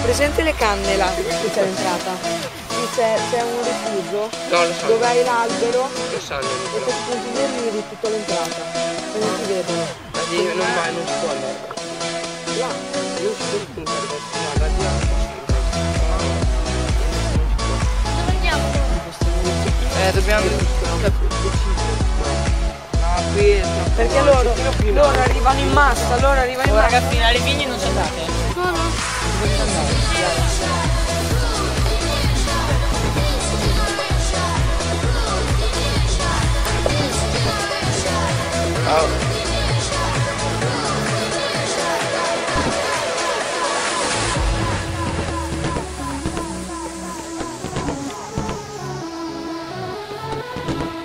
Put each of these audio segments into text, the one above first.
Presente le canne là, qui c'è l'entrata. Qui c'è un rifugio dove hai l'albero e se ti consideri di tutta l'entrata. E non ti vedono. Non vai, non si può andare. Là. Non si può puntare verso là, da di là. Dove andiamo? Dobbiamo perché loro arrivano in massa, Ragazzi, alle vigne non ci andate? No, no. Dove andare?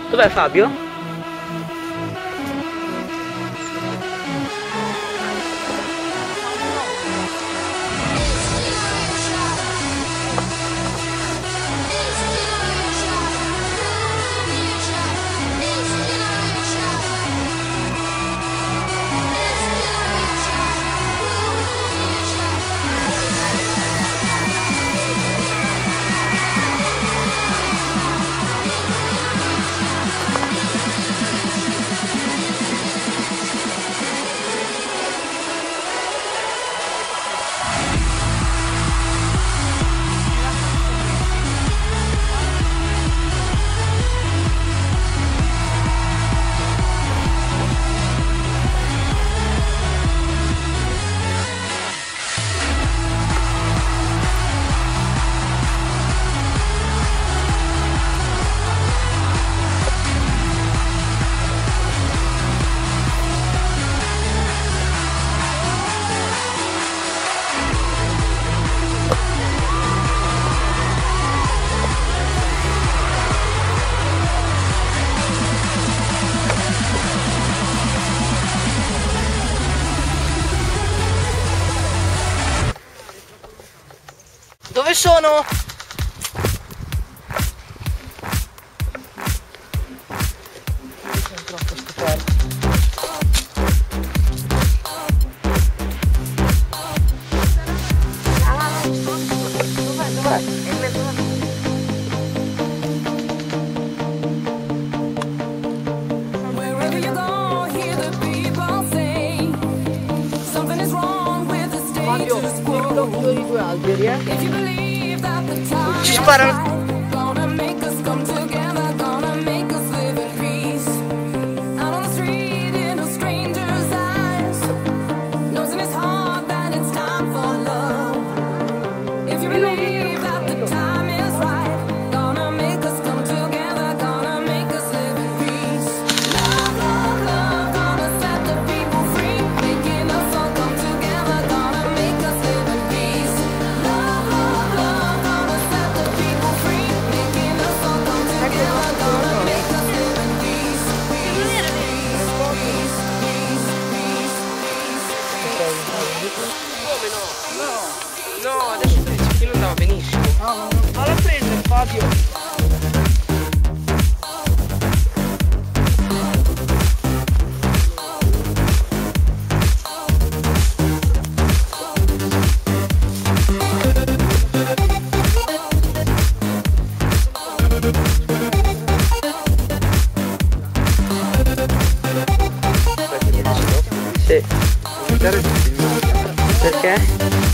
Dov'è Fabio? Dove sono? Fabio, il blocco di due alberi, Ci sparano. Come no? No, adesso sto dicendo andava benissimo. No, alla prendere Fabio. Sì. Perché?